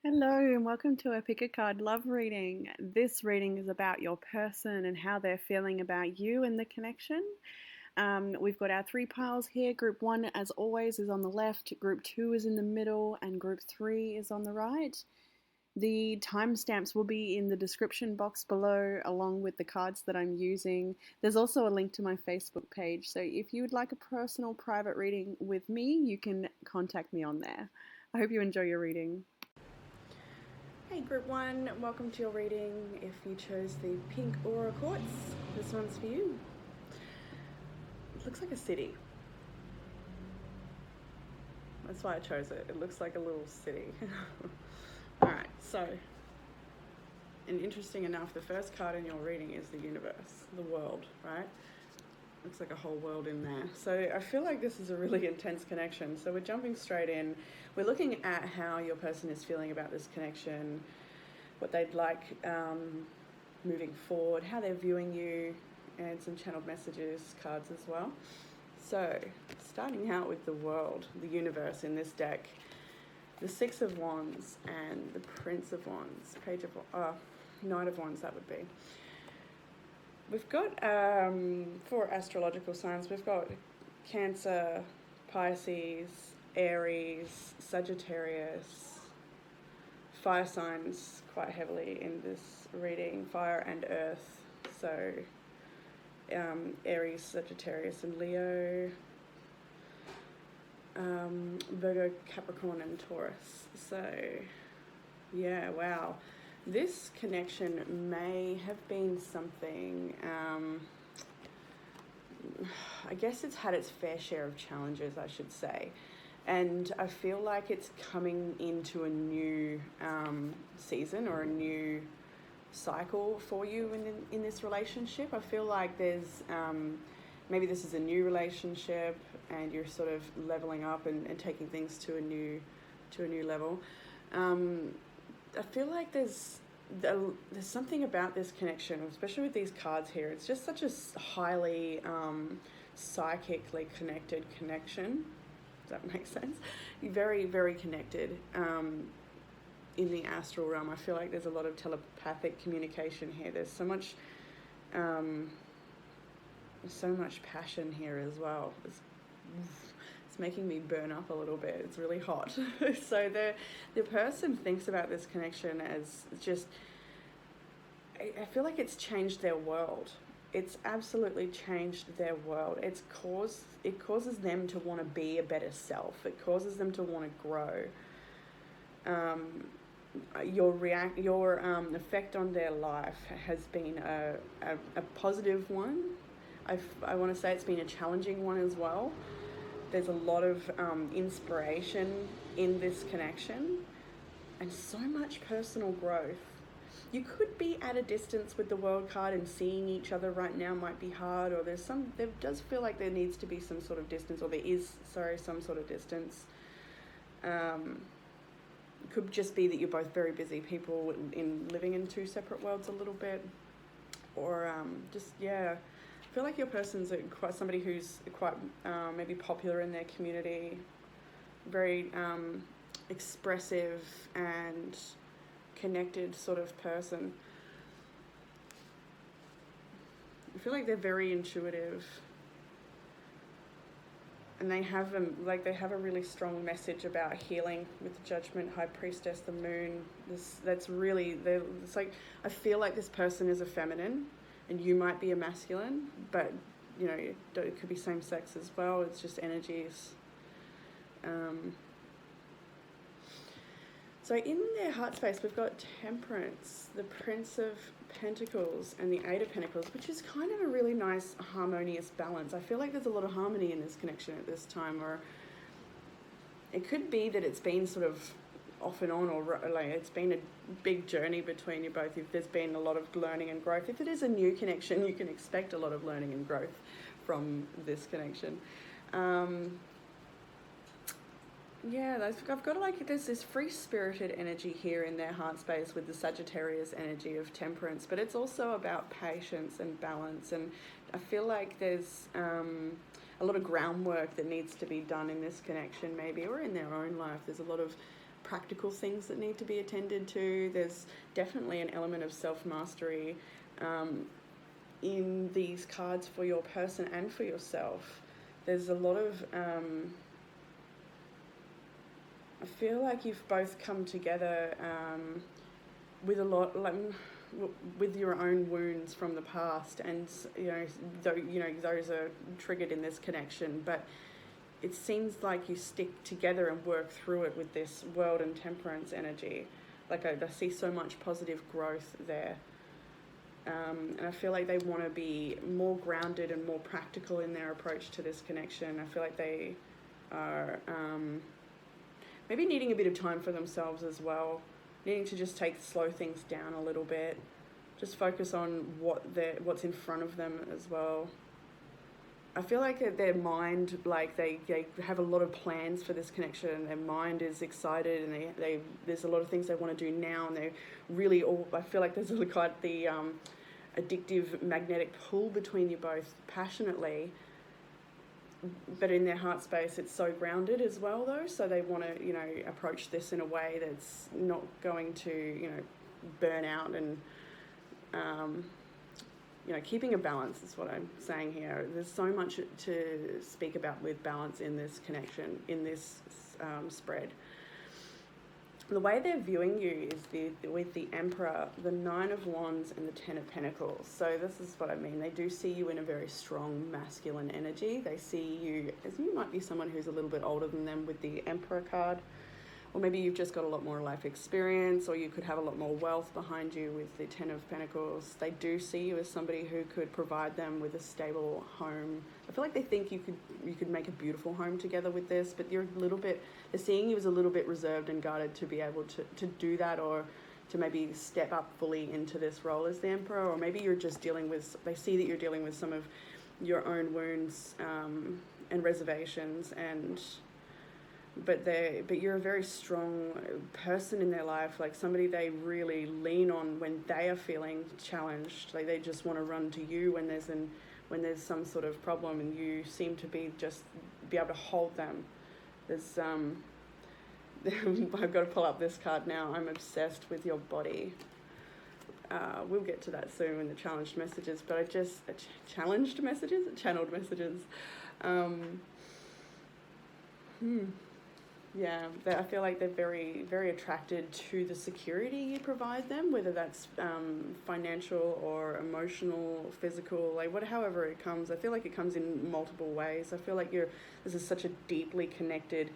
Hello, and welcome to a Pick a Card Love reading. This reading is about your person and how they're feeling about you and the connection. We've got our three piles here. Group 1, as always, is on the left, Group 2 is in the middle, and Group 3 is on the right. The timestamps will be in the description box below, along with the cards that I'm using. There's also a link to my Facebook page, so if you would like a personal private reading with me, you can contact me on there. I hope you enjoy your reading. Hey Group 1, welcome to your reading. If you chose the pink aura quartz, this one's for you. It looks like a city. That's why I chose it. It looks like a little city. Alright, so, and interesting enough, the first card in your reading is the universe, the world, right? Looks like a whole world in there. So I feel like this is a really intense connection. So we're jumping straight in. We're looking at how your person is feeling about this connection, what they'd like moving forward, how they're viewing you, and some channeled messages cards as well. So starting out with the world, the universe in this deck, the Six of Wands and the Prince of Wands, Knight of Wands that would be. We've got, for astrological signs, we've got Cancer, Pisces, Aries, Sagittarius, fire signs quite heavily in this reading, fire and earth. So Aries, Sagittarius and Leo, Virgo, Capricorn and Taurus. So yeah, wow. This connection may have been something, I guess it's had its fair share of challenges, I should say. And I feel like it's coming into a new season or a new cycle for you in this relationship. I feel like there's, maybe this is a new relationship and you're sort of leveling up and taking things to a new level. I feel like there's something about this connection, especially with these cards here. It's just such a highly psychically connected connection. Does that make sense? You're very, very connected in the astral realm. I feel like there's a lot of telepathic communication here. There's so much passion here as well. It's making me burn up a little bit. It's really hot. So the person thinks about this connection as just, I feel like it's changed their world. It's absolutely changed their world. It causes them to want to be a better self. It causes them to want to grow. Your effect on their life has been a positive one. I want to say it's been a challenging one as well. There's a lot of inspiration in this connection and so much personal growth. You could be at a distance with the World card, and seeing each other right now might be hard, or there does feel like there needs to be some sort of distance, or there is, some sort of distance. It could just be that you're both very busy people living in two separate worlds a little bit, or I feel like your person's quite somebody who's quite maybe popular in their community, very expressive and connected sort of person. I feel like they're very intuitive, and they have a really strong message about healing with the Judgment, High Priestess, the Moon. It's like, I feel like this person is a feminine and you might be a masculine, but it could be same sex as well. It's just energies. So in their heart space, we've got Temperance, the Prince of Pentacles, and the Eight of Pentacles, which is kind of a really nice harmonious balance. I feel like there's a lot of harmony in this connection at this time, or it could be that it's been sort of off and on, or like it's been a big journey between you both. If there's been a lot of learning and growth, if it is a new connection, you can expect a lot of learning and growth from this connection. I've got there's this free-spirited energy here in their heart space with the Sagittarius energy of Temperance, but it's also about patience and balance, and I feel like there's a lot of groundwork that needs to be done in this connection maybe, or in their own life. There's a lot of practical things that need to be attended to. There's definitely an element of self-mastery in these cards for your person and for yourself. There's a lot of I feel like you've both come together with a lot, like, with your own wounds from the past, and those are triggered in this connection. But it seems like you stick together and work through it with this World and Temperance energy. Like I see so much positive growth there. And I feel like they want to be more grounded and more practical in their approach to this connection. I feel like they are maybe needing a bit of time for themselves as well, needing to just slow things down a little bit, just focus on what's in front of them as well. I feel like their mind, like they have a lot of plans for this connection. Their mind is excited, and there's a lot of things they want to do now, and they really I feel like there's quite the addictive magnetic pull between you both passionately. But in their heart space, it's so grounded as well, though. So they want to, approach this in a way that's not going to, burn out, and, keeping a balance is what I'm saying here. There's so much to speak about with balance in this connection, in this spread. The way they're viewing you is with the Emperor, the Nine of Wands, and the Ten of Pentacles. So this is what I mean. They do see you in a very strong masculine energy. They see you as you might be someone who's a little bit older than them with the Emperor card. Or maybe you've just got a lot more life experience, or you could have a lot more wealth behind you with the Ten of Pentacles. They do see you as somebody who could provide them with a stable home. I feel like they think you could make a beautiful home together with this, but they're seeing you as a little bit reserved and guarded to be able to do that, or to maybe step up fully into this role as the Emperor. Or maybe you're just they see that you're dealing with some of your own wounds and reservations, but you're a very strong person in their life, like somebody they really lean on when they are feeling challenged. Like they just want to run to you when there's some sort of problem, and you seem to be able to hold them. There's I've got to pull up this card now. I'm obsessed with your body. We'll get to that soon in the challenged messages, but channeled messages. Yeah, I feel like they're very, very attracted to the security you provide them, whether that's financial or emotional, physical, however it comes. I feel like it comes in multiple ways. I feel like this is such a deeply connected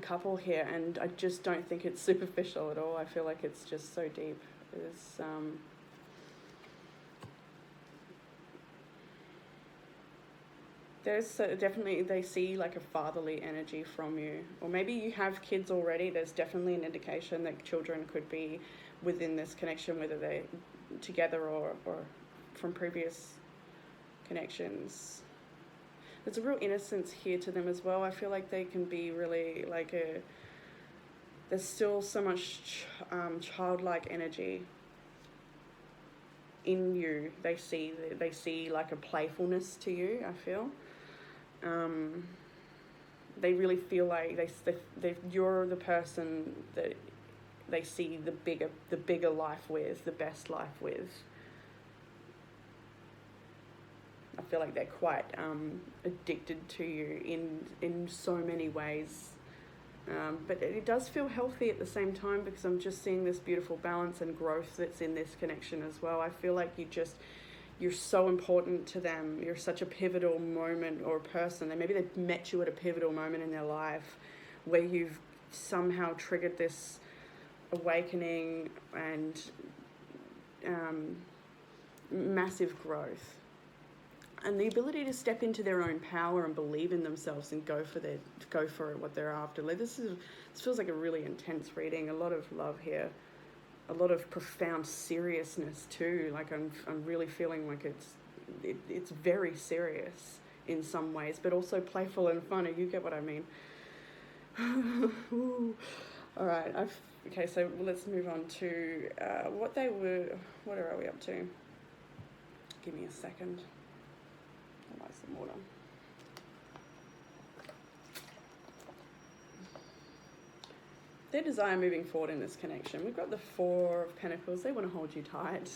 couple here, and I just don't think it's superficial at all. I feel like it's just so deep. There's definitely, they see like a fatherly energy from you, or maybe you have kids already. There's definitely an indication that children could be within this connection, whether they're together or from previous connections. There's a real innocence here to them as well. I feel like they can be really there's still so much childlike energy in you. They see like a playfulness to you, I feel. They really feel like you're the person that they see the bigger life with, the best life with. I feel like they're quite addicted to you in so many ways. But it does feel healthy at the same time, because I'm just seeing this beautiful balance and growth that's in this connection as well. I feel like you're so important to them. You're such a pivotal moment or a person. Maybe they've met you at a pivotal moment in their life where you've somehow triggered this awakening and massive growth. And the ability to step into their own power and believe in themselves and go for it, what they're after. This feels like a really intense reading. A lot of love here, a lot of profound seriousness too. Like I'm really feeling like it's very serious in some ways, but also playful and funny. You get what I mean? All right. Okay. So let's move on to what are we up to? Give me a second. I'll buy some water. their desire moving forward in this connection. We've got the Four of Pentacles. They want to hold you tight.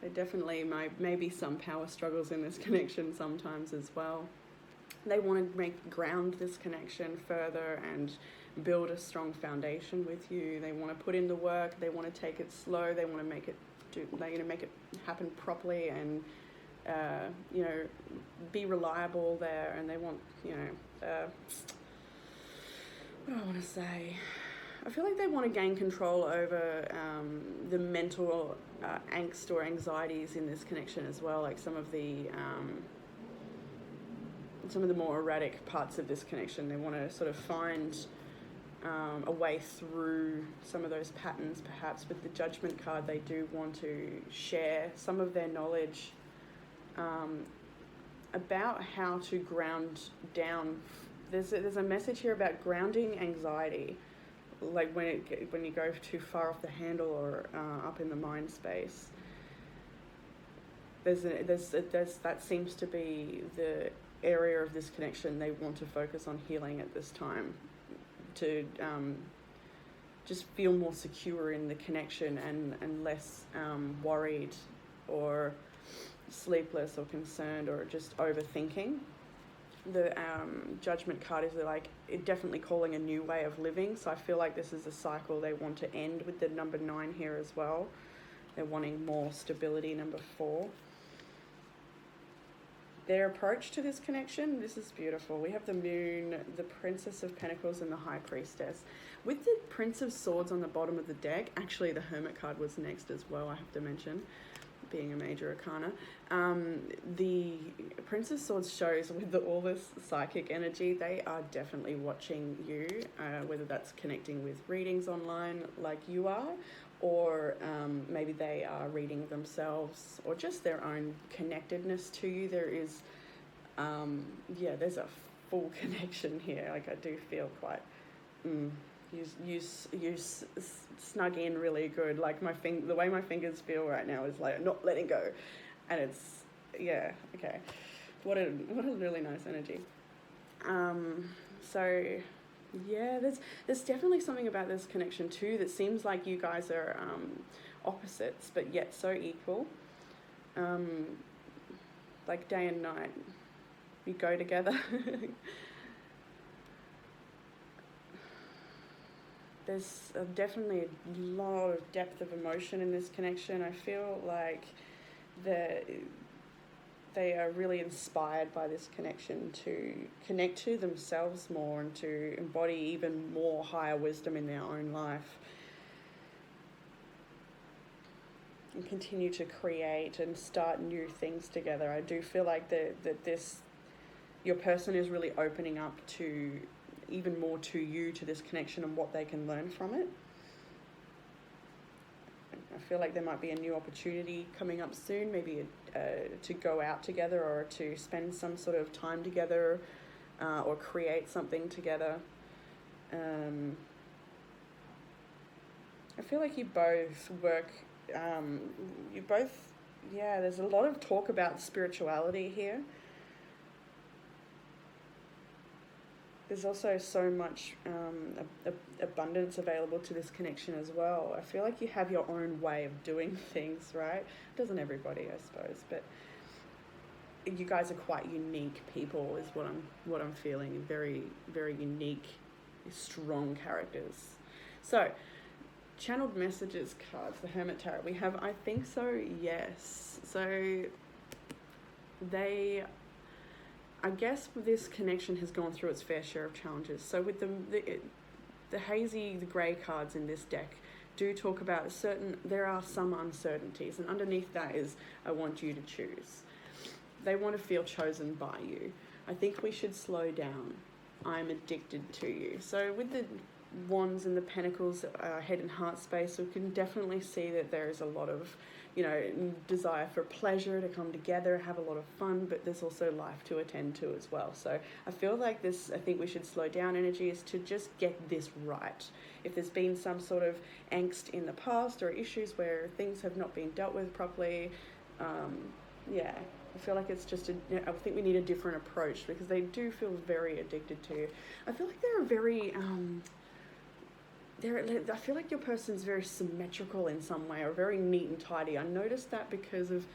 They definitely maybe some power struggles in this connection sometimes as well. They want to ground this connection further and build a strong foundation with you. They want to put in the work. They want to take it slow. They want to make it happen properly and be reliable there. And they want what do I want to say? I feel like they want to gain control over the mental angst or anxieties in this connection as well. Like some of the more erratic parts of this connection. They want to sort of find a way through some of those patterns. Perhaps with the Judgment card, they do want to share some of their knowledge about how to ground down. There's a message here about grounding anxiety, like when you go too far off the handle or up in the mind space. That seems to be the area of this connection they want to focus on healing at this time, to just feel more secure in the connection and less worried or sleepless or concerned or just overthinking. The Judgment card is like definitely calling a new way of living. So I feel like this is a cycle they want to end with the number 9 here as well. They're wanting more stability, number 4. Their approach to this connection, this is beautiful. We have the Moon, the Princess of Pentacles, and the High Priestess. With the Prince of Swords on the bottom of the deck, actually the Hermit card was next as well, I have to mention, being a major arcana. The Prince of Swords shows with all this psychic energy, they are definitely watching you, whether that's connecting with readings online like you are, or maybe they are reading themselves, or just their own connectedness to you. There is, there's a full connection here. Like I do feel quite, you snug in really good. Like the way my fingers feel right now is like not letting go, and it's okay. What a really nice energy. There's definitely something about this connection too that seems like you guys are opposites but yet so equal. Like day and night, you go together. There's definitely a lot of depth of emotion in this connection. I feel like they are really inspired by this connection to connect to themselves more and to embody even more higher wisdom in their own life and continue to create and start new things together. I do feel like your person is really opening up to even more to you, to this connection and what they can learn from it. I feel like there might be a new opportunity coming up soon, maybe to go out together or to spend some sort of time together or create something together. I feel like you both work, there's a lot of talk about spirituality here. There's also so much abundance available to this connection as well. I feel like you have your own way of doing things, right? Doesn't everybody, I suppose, but you guys are quite unique people is what I'm feeling. Very, very unique, strong characters. So, channeled messages cards, the Hermit Tarot. We have I think so, yes. So I guess this connection has gone through its fair share of challenges. So with the grey cards in this deck do talk about there are some uncertainties, and underneath that is, I want you to choose. They want to feel chosen by you. I think we should slow down. I'm addicted to you. So with the Wands and the Pentacles, head and heart space, we can definitely see that there is a lot of, desire for pleasure, to come together, have a lot of fun, but there's also life to attend to as well. So I feel like I think we should slow down energy is to just get this right. If there's been some sort of angst in the past or issues where things have not been dealt with properly, I feel like it's just I think we need a different approach, because they do feel very addicted to you. I feel like they're a very I feel like your person's very symmetrical in some way, or very neat and tidy. I noticed that because of,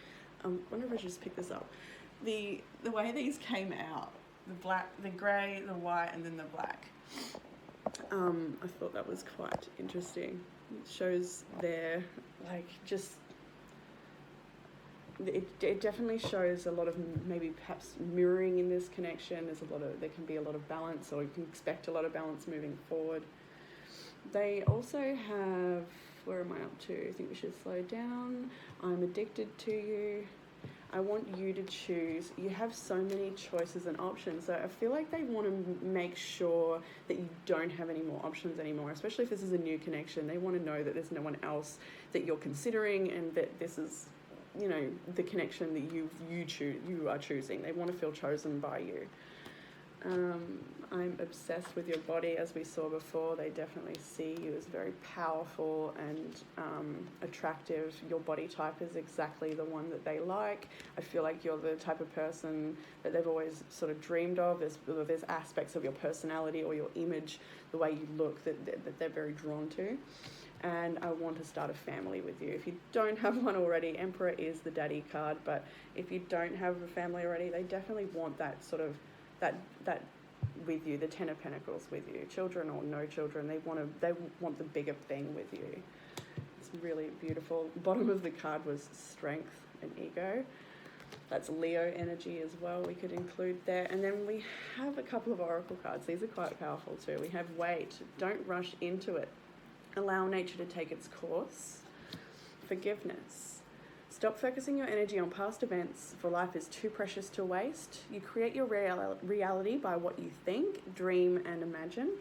I wonder if I should just pick this up. The way these came out, the black, the grey, the white, and then the black. I thought that was quite interesting. It shows their, like, just, it definitely shows a lot of maybe perhaps mirroring in this connection. There can be a lot of balance, or you can expect a lot of balance moving forward. They also have, where am I up to? I think we should slow down. I'm addicted to you. I want you to choose. You have so many choices and options. So I feel like they want to make sure that you don't have any more options anymore, especially if this is a new connection. They want to know that there's no one else that you're considering, and that this is, you know, the connection that you are choosing. They want to feel chosen by you. I'm obsessed with your body, as we saw before. They definitely see you as very powerful and attractive. Your body type is exactly the one that they like. I feel like you're the type of person that they've always sort of dreamed of. There's aspects of your personality or your image, the way you look, that they're very drawn to. And I want to start a family with you. If you don't have one already, Emperor is the daddy card, but if you don't have a family already, they definitely want that sort of that with you, the Ten of Pentacles with you, children or no children. They want the bigger thing with you. It's really beautiful. Bottom of the card was strength and ego. That's Leo energy as well, we could include there. And then we have a couple of oracle cards. These are quite powerful too. We have wait, don't rush into it. Allow nature to take its course. Forgiveness. Stop focusing your energy on past events, for life is too precious to waste. You create your reality by what you think, dream, and imagine.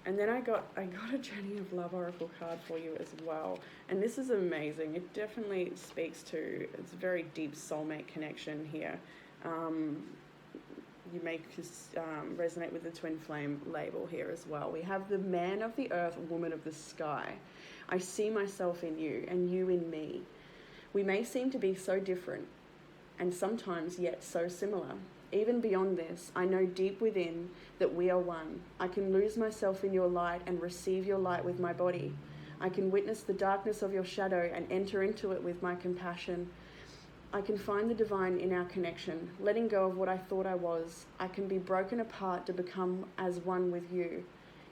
And then I got a Journey of Love oracle card for you as well. And this is amazing. It definitely speaks to, it's a very deep soulmate connection here. You may resonate with the twin flame label here as well. We have the man of the earth, woman of the sky. I see myself in you and you in me. We may seem to be so different, and sometimes yet so similar. Even beyond this, I know deep within that we are one. I can lose myself in your light and receive your light with my body. I can witness the darkness of your shadow and enter into it with my compassion. I can find the divine in our connection, letting go of what I thought I was. I can be broken apart to become as one with you,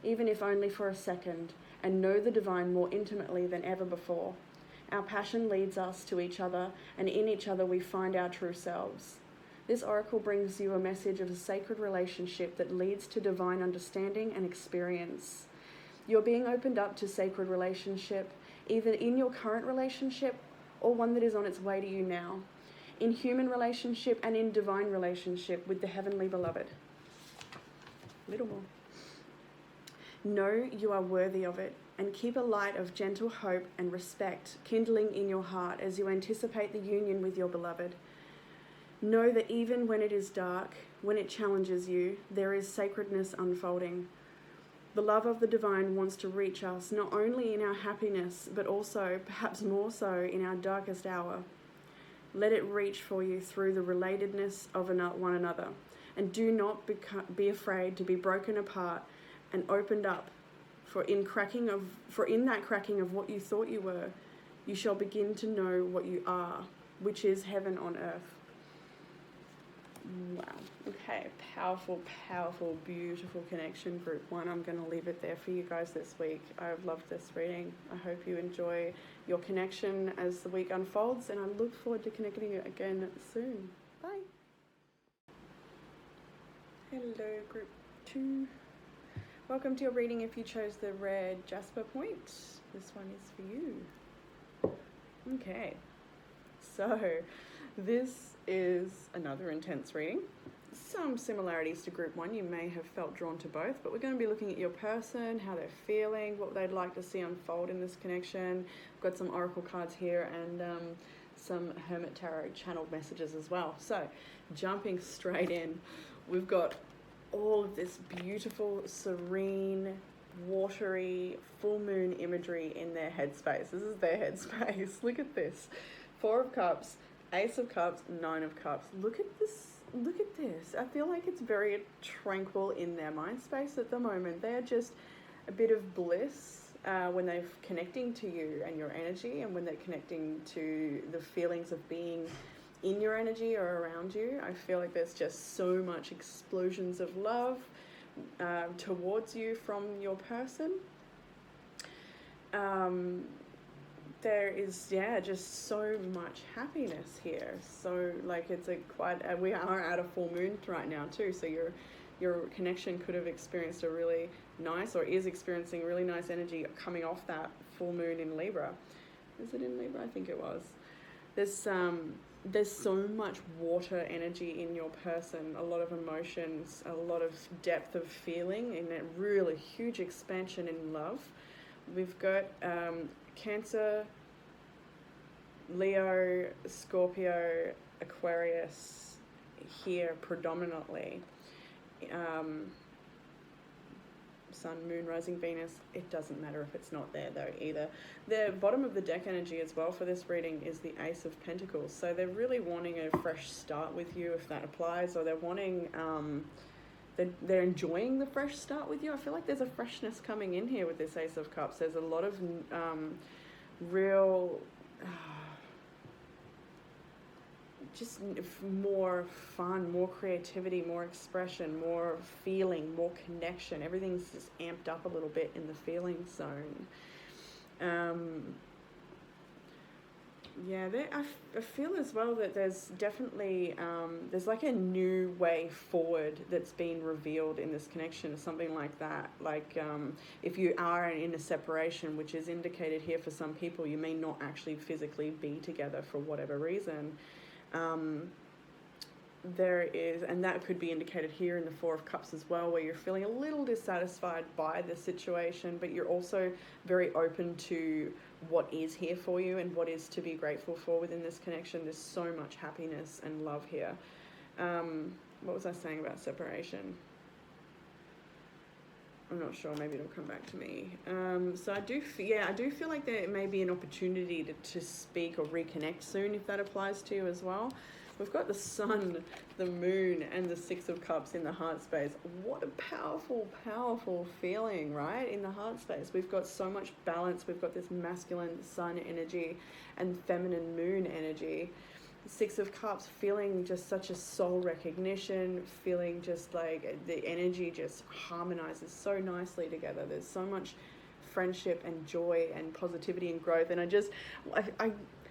even if only for a second, and know the divine more intimately than ever before. Our passion leads us to each other, and in each other we find our true selves. This oracle brings you a message of a sacred relationship that leads to divine understanding and experience. You're being opened up to sacred relationship, either in your current relationship or one that is on its way to you now, in human relationship and in divine relationship with the heavenly beloved. A little more. Know you are worthy of it, and keep a light of gentle hope and respect kindling in your heart as you anticipate the union with your beloved. Know that even when it is dark, when it challenges you, there is sacredness unfolding. The love of the divine wants to reach us not only in our happiness, but also, perhaps more so, in our darkest hour. Let it reach for you through the relatedness of one another, and do not be afraid to be broken apart and opened up. For in that cracking of what you thought you were, you shall begin to know what you are, which is heaven on earth. Wow. Okay, powerful, powerful, beautiful connection, group one. I'm going to leave it there for you guys this week. I've loved this reading. I hope you enjoy your connection as the week unfolds, and I look forward to connecting you again soon. Bye. Hello, group two. Welcome to your reading if you chose the red Jasper point. This one is for you. Okay, so this is another intense reading. Some similarities to group one. You may have felt drawn to both, but we're going to be looking at your person, how they're feeling, what they'd like to see unfold in this connection. I've got some oracle cards here and some Hermit Tarot channeled messages as well. So jumping straight in, we've got all of this beautiful, serene, watery, full moon imagery in their headspace. This is their headspace. Look at this. 4 of Cups, Ace of Cups, 9 of Cups. Look at this. Look at this. I feel like it's very tranquil in their mind space at the moment. They're just a bit of bliss when they're connecting to you and your energy, and when they're connecting to the feelings of being in your energy or around you. I feel like there's just so much explosions of love towards you from your person. There is, just so much happiness here. So like it's we are at a full moon right now too, so your connection could have experienced a really nice, or is experiencing really nice energy coming off that full moon in Libra. Is it in Libra? I think it was. There's so much water energy in your person, a lot of emotions, a lot of depth of feeling, and a really huge expansion in love. We've got Cancer, Leo, Scorpio, Aquarius here predominantly. Sun, Moon, Rising, Venus, it doesn't matter if it's not there though either. The bottom of the deck energy as well for this reading is the Ace of Pentacles. So they're really wanting a fresh start with you, if that applies, or they're wanting, they're enjoying the fresh start with you. I feel like there's a freshness coming in here with this Ace of Cups. There's a lot of real... just more fun, more creativity, more expression, more feeling, more connection. Everything's just amped up a little bit in the feeling zone. I feel as well that there's definitely, there's like a new way forward that's been revealed in this connection, something like that. Like if you are in a separation, which is indicated here for some people, you may not actually physically be together for whatever reason. There is, and that could be indicated here in the Four of Cups as well, where you're feeling a little dissatisfied by the situation, but you're also very open to what is here for you and what is to be grateful for within this connection. There's so much happiness and love here. What was I saying about separation? I'm not sure, maybe it'll come back to me. So I do feel like there may be an opportunity to speak or reconnect soon, if that applies to you as well. We've got the Sun, the Moon, and the Six of Cups in the heart space. What a powerful, powerful feeling, right? In the heart space, we've got so much balance. We've got this masculine Sun energy and feminine Moon energy. Six of Cups, feeling just such a soul recognition, feeling just like the energy just harmonizes so nicely together. There's so much friendship and joy and positivity and growth. And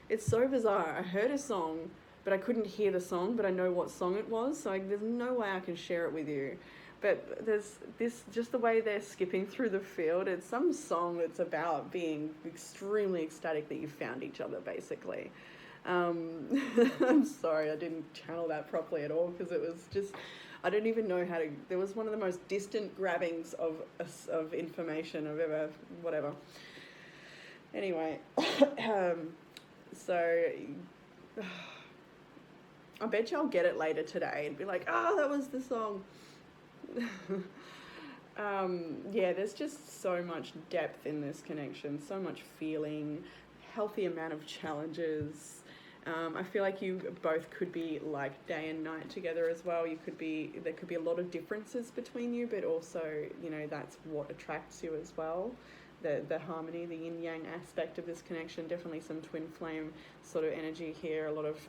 it's so bizarre. I heard a song, but I couldn't hear the song, but I know what song it was. So there's no way I can share it with you. But there's this, just the way they're skipping through the field. It's some song that's about being extremely ecstatic that you found each other, basically. I'm sorry, I didn't channel that properly at all, because it was just, I don't even know how to, there was one of the most distant grabbings of information I've ever, whatever. Anyway, so I bet you I'll get it later today and be like, that was the song. There's just so much depth in this connection, so much feeling, healthy amount of challenges. I feel like you both could be like day and night together as well. There could be a lot of differences between you, but also, that's what attracts you as well. The harmony, the yin yang aspect of this connection, definitely some twin flame sort of energy here, a lot of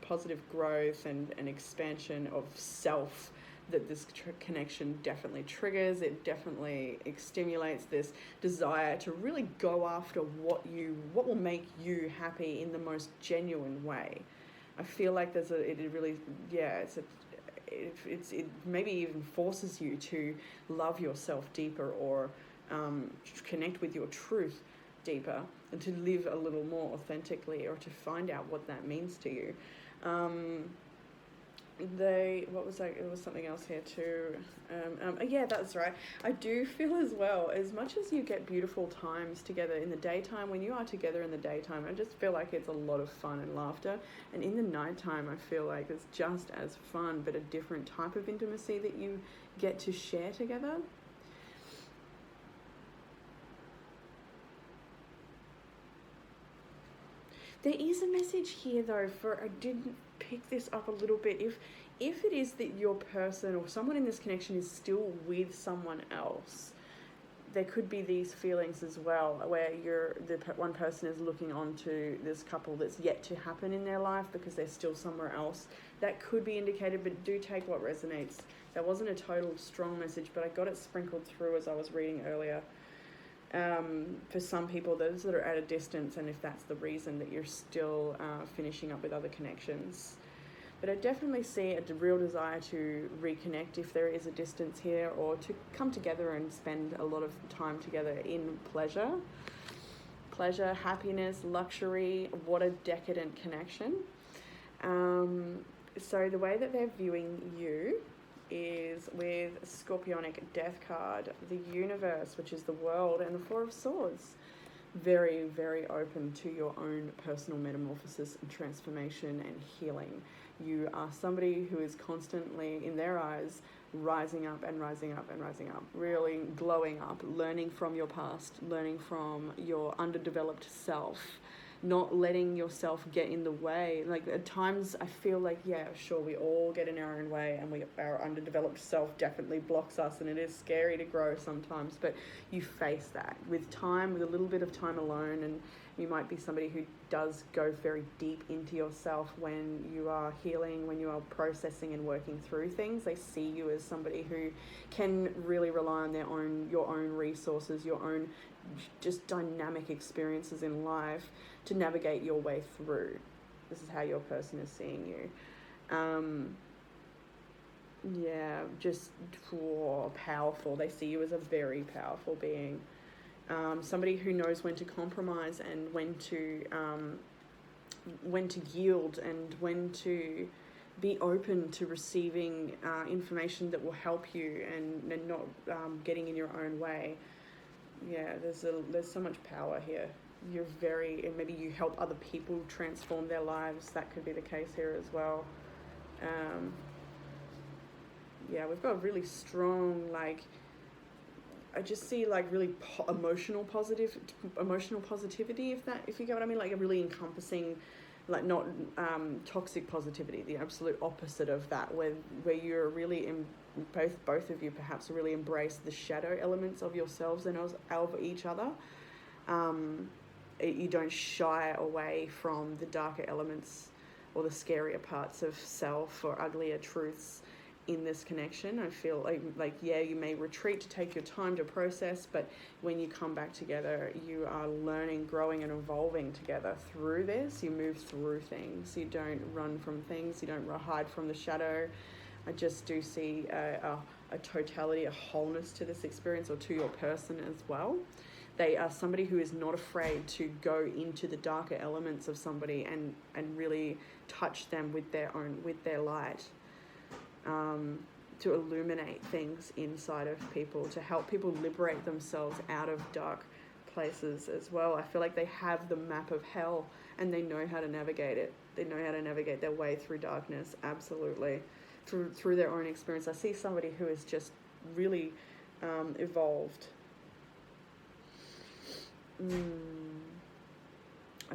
positive growth and expansion of self that this connection definitely triggers. It definitely stimulates this desire to really go after what will make you happy in the most genuine way. I feel like it maybe even forces you to love yourself deeper, or connect with your truth deeper, and to live a little more authentically, or to find out what that means to you. There was something else here too. That's right. I do feel as well, as much as you get beautiful times together in the daytime, when you are together in the daytime, I just feel like it's a lot of fun and laughter. And in the nighttime, I feel like it's just as fun, but a different type of intimacy that you get to share together. There is a message here though, I didn't pick this up a little bit. If it is that your person or someone in this connection is still with someone else, there could be these feelings as well, where one person is looking on to this couple that's yet to happen in their life because they're still somewhere else. That could be indicated, but do take what resonates. That wasn't a total strong message, but I got it sprinkled through as I was reading earlier. For some people, those that are at a distance, and if that's the reason that you're still finishing up with other connections. But I definitely see a real desire to reconnect if there is a distance here, or to come together and spend a lot of time together in pleasure, happiness, luxury. What a decadent connection. So the way that they're viewing you is with Scorpionic Death card, the universe, which is the world, and the Four of Swords. Very, very open to your own personal metamorphosis and transformation and healing. You are somebody who is constantly, in their eyes, rising up and rising up and rising up, really glowing up, learning from your past, learning from your underdeveloped self, not letting yourself get in the way. Like, at times I feel like, yeah, sure, we all get in our own way, and our underdeveloped self definitely blocks us, and it is scary to grow sometimes, but you face that with time, with a little bit of time alone. And you might be somebody who does go very deep into yourself when you are healing, when you are processing and working through things. They see you as somebody who can really rely on your own resources, your own just dynamic experiences in life to navigate your way through. This is how your person is seeing you. Just powerful. They see you as a very powerful being. Somebody who knows when to compromise and when to yield, and when to be open to receiving information that will help you, and not getting in your own way. Yeah, there's so much power here. Maybe you help other people transform their lives. That could be the case here as well. We've got really strong, like, I just see like really emotional positivity, if you get what I mean, like a really encompassing, like not toxic positivity, the absolute opposite of that, where you're really both of you perhaps really embrace the shadow elements of yourselves and of each other. You don't shy away from the darker elements or the scarier parts of self or uglier truths in this connection. I feel like you may retreat to take your time to process, but when you come back together, you are learning, growing, and evolving together through this. You move through things. You don't run from things. You don't hide from the shadow. I just do see a totality, a wholeness to this experience, or to your person as well. They are somebody who is not afraid to go into the darker elements of somebody and really touch them with their light. To illuminate things inside of people, to help people liberate themselves out of dark places as well. I feel like they have the map of hell, and they know how to navigate it. They know how to navigate their way through darkness, absolutely, through their own experience. I see somebody who is just really evolved.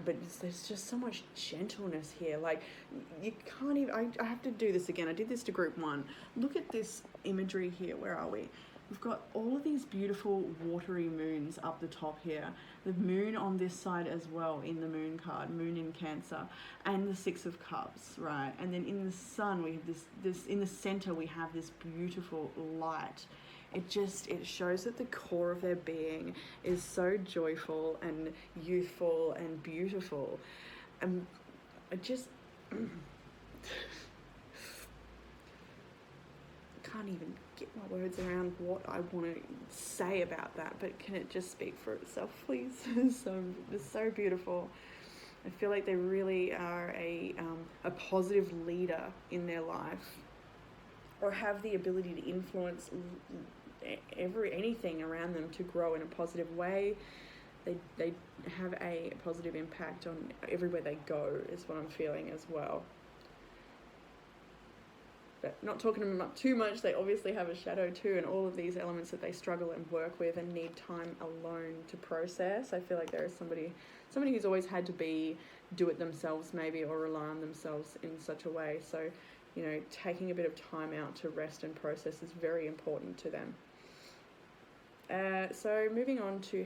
But there's just so much gentleness here. Like, you can't even, I have to do this again. I did this to group 1. Look at this imagery here. Where are we? We've got all of these beautiful watery moons up the top here. The moon on this side as well in the moon card, moon in Cancer, and the 6 of Cups, right? And then in the sun, we have this in the center, we have this beautiful light. It shows that the core of their being is so joyful and youthful and beautiful. I just can't even get my words around what I want to say about that, but can it just speak for itself, please? It's so beautiful. I feel like they really are a positive leader in their life, or have the ability to influence anything around them to grow in a positive way. They have a positive impact on everywhere they go, is what I'm feeling as well. But not talking to them up too much, they obviously have a shadow too, and all of these elements that they struggle and work with and need time alone to process. I feel like there is somebody who's always had to do it themselves maybe, or rely on themselves in such a way. So, taking a bit of time out to rest and process is very important to them. So moving on to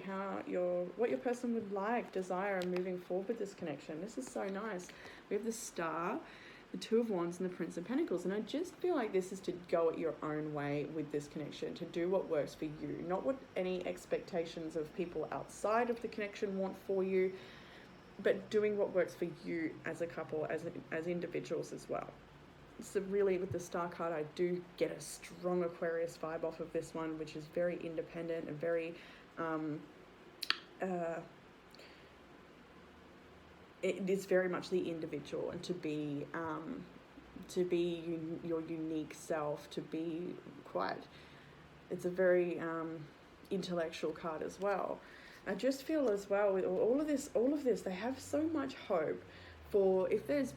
what your person would like, desire, and moving forward with this connection. This is so nice. We have the Star, the Two of Wands, and the Prince of Pentacles. And I just feel like this is to go at your own way with this connection, to do what works for you, not what any expectations of people outside of the connection want for you, but doing what works for you as a couple, as individuals as well. So really, with the Star card, I do get a strong Aquarius vibe off of this one, which is very independent and very it is very much the individual, and to be your unique self, to be quite, it's a very intellectual card as well. I just feel as well with all of this, they have so much hope for, if there's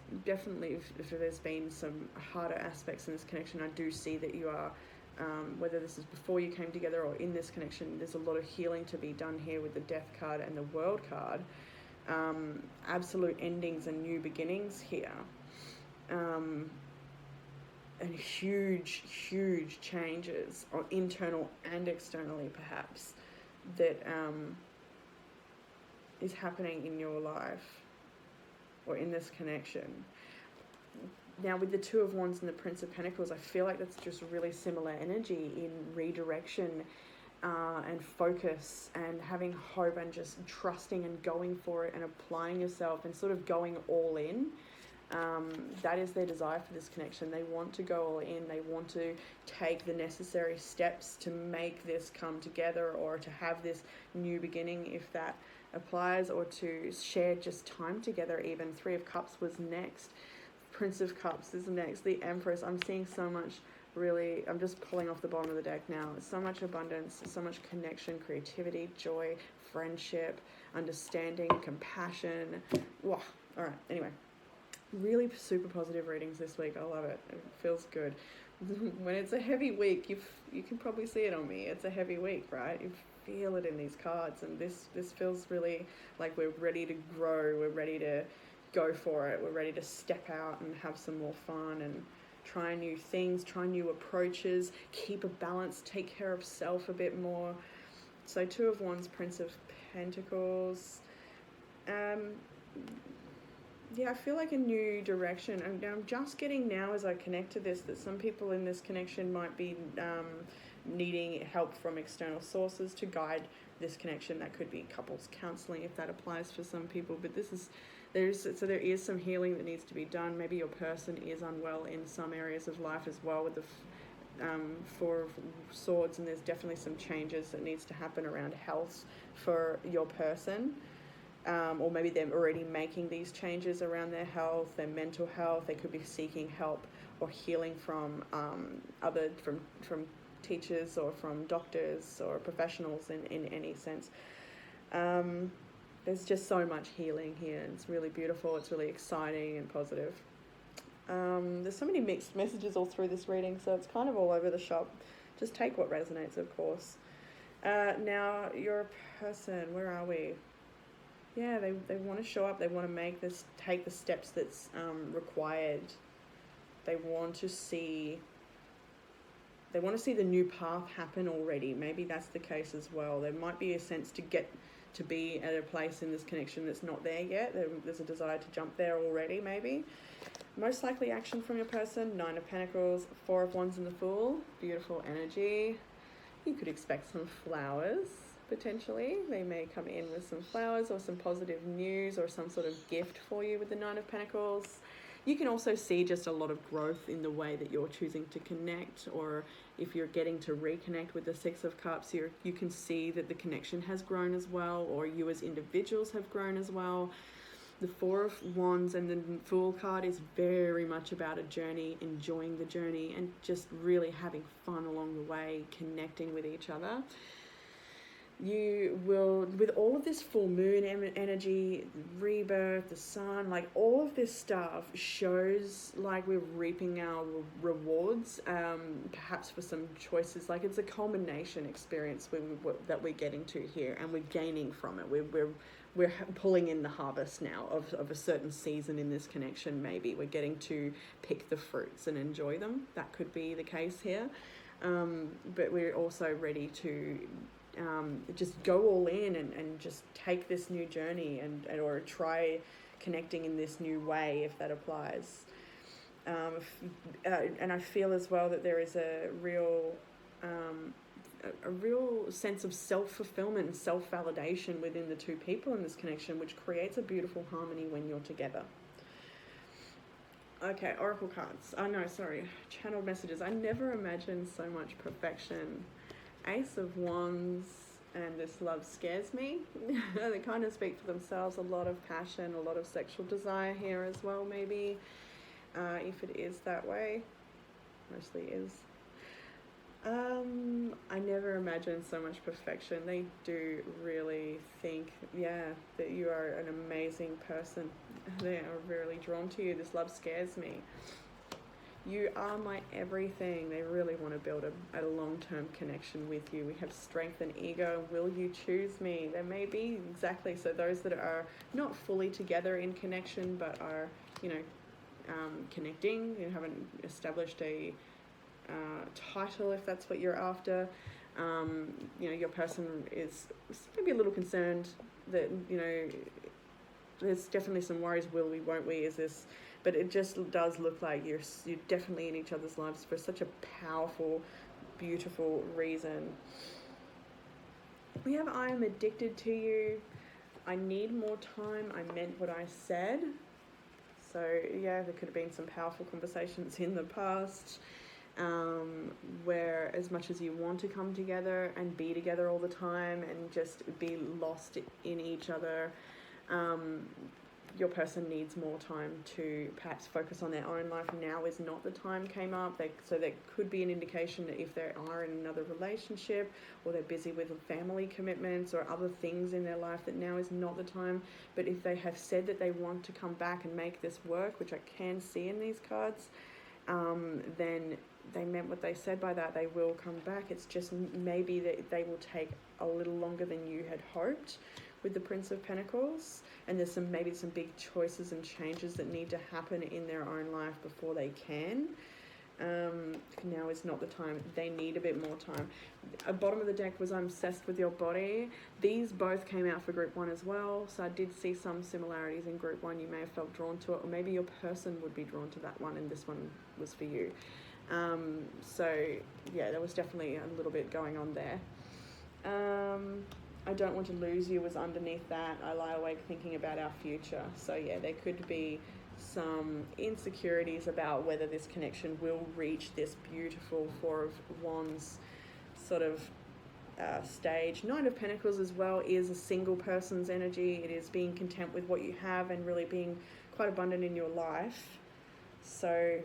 been some harder aspects in this connection. I do see that you are, whether this is before you came together or in this connection, there's a lot of healing to be done here with the Death card and the World card. Absolute endings and new beginnings here. And huge changes, or internal and externally perhaps, that is happening in your life or in this connection. Now with the Two of Wands and the Prince of Pentacles, I feel like that's just really similar energy in redirection and focus and having hope and just trusting and going for it and applying yourself and sort of going all in. That is their desire for this connection. They want to go all in. They want to take the necessary steps to make this come together, or to have this new beginning if that applies, or to share just time together even. Three of Cups was next. Prince of Cups is next. The Empress. I'm seeing so much, really, I'm just pulling off the bottom of the deck now. So much abundance, so much connection, creativity, joy, friendship, understanding, compassion. Wow. All right. Anyway, really super positive readings this week. I love it. It feels good. When it's a heavy week, you can probably see it on me. It's a heavy week, right? You feel it in these cards, and this feels really like we're ready to grow. We're ready to go for it. We're ready to step out and have some more fun and try new things, try new approaches, keep a balance, take care of self a bit more. So Two of Wands, Prince of Pentacles. Yeah, I feel like a new direction. I'm just getting now, as I connect to this, that some people in this connection might be needing help from external sources to guide this connection. That could be couples counseling if that applies for some people, but there is some healing that needs to be done. Maybe your person is unwell in some areas of life as well with the Four of Swords, and there's definitely some changes that needs to happen around health for your person. Or maybe they're already making these changes around their health, their mental health. They could be seeking help or healing from from teachers or from doctors or professionals in any sense. There's just so much healing here. It's really beautiful. It's really exciting and positive. There's so many mixed messages all through this reading, so it's kind of all over the shop. Just take what resonates, of course. Now, your person, where are we? Yeah, they want to show up. They want to take the steps that's required. They want to see the new path happen already. Maybe that's the case as well. There might be a sense to get to be at a place in this connection that's not there yet. There's a desire to jump there already, maybe. Most likely action from your person, Nine of Pentacles, Four of Wands and the Fool. Beautiful energy. You could expect some flowers. Potentially, they may come in with some flowers or some positive news or some sort of gift for you with the Nine of Pentacles. You can also see just a lot of growth in the way that you're choosing to connect, or if you're getting to reconnect with the Six of Cups, you can see that the connection has grown as well, or you as individuals have grown as well. The Four of Wands and the Fool card is very much about a journey, enjoying the journey, and just really having fun along the way, connecting with each other. You will, with all of this full moon energy, rebirth, the sun, like all of this stuff shows like we're reaping our rewards, perhaps for some choices. Like it's a culmination experience that we're getting to here, and we're gaining from it. We're pulling in the harvest now of a certain season in this connection. Maybe we're getting to pick the fruits and enjoy them. That could be the case here. But we're also ready to just go all in and just take this new journey or try connecting in this new way, if that applies. And I feel as well that there is a real sense of self-fulfillment and self-validation within the two people in this connection, which creates a beautiful harmony when you're together. Okay, oracle cards. Oh no, sorry, channeled messages. I never imagined so much perfection. Ace of Wands and this love scares me. They kind of speak for themselves. A lot of passion, a lot of sexual desire here as well, maybe. If it is that way, mostly is. I never imagined so much perfection. They do really think, that you are an amazing person. They are really drawn to you. This love scares me. You are my everything. They really want to build a long-term connection with you. We have strength and ego. Will you choose me? There may be, exactly. So those that are not fully together in connection, but are, connecting, you haven't established a title, if that's what you're after. Your person is maybe a little concerned that, there's definitely some worries. Will we, won't we? Is this... But it just does look like you're definitely in each other's lives for such a powerful, beautiful reason. We have, I am addicted to you. I need more time. I meant what I said. So, there could have been some powerful conversations in the past where as much as you want to come together and be together all the time and just be lost in each other, your person needs more time to perhaps focus on their own life. Now is not the time came up. So there could be an indication that if they are in another relationship or they're busy with family commitments or other things in their life, that now is not the time. But if they have said that they want to come back and make this work, which I can see in these cards, then they meant what they said by that. They will come back. It's just maybe that they will take a little longer than you had hoped with the Prince of Pentacles, and there's maybe some big choices and changes that need to happen in their own life before they can. Now is not the time. They need a bit more time. At bottom of the deck was I'm obsessed with your body. These both came out for group 1 as well, so I did see some similarities in group 1. You may have felt drawn to it, or maybe your person would be drawn to that one and this one was for you. There was definitely a little bit going on there. I don't want to lose you was underneath that. I lie awake thinking about our future. So there could be some insecurities about whether this connection will reach this beautiful Four of Wands sort of stage. Knight of Pentacles as well is a single person's energy. It is being content with what you have and really being quite abundant in your life. So,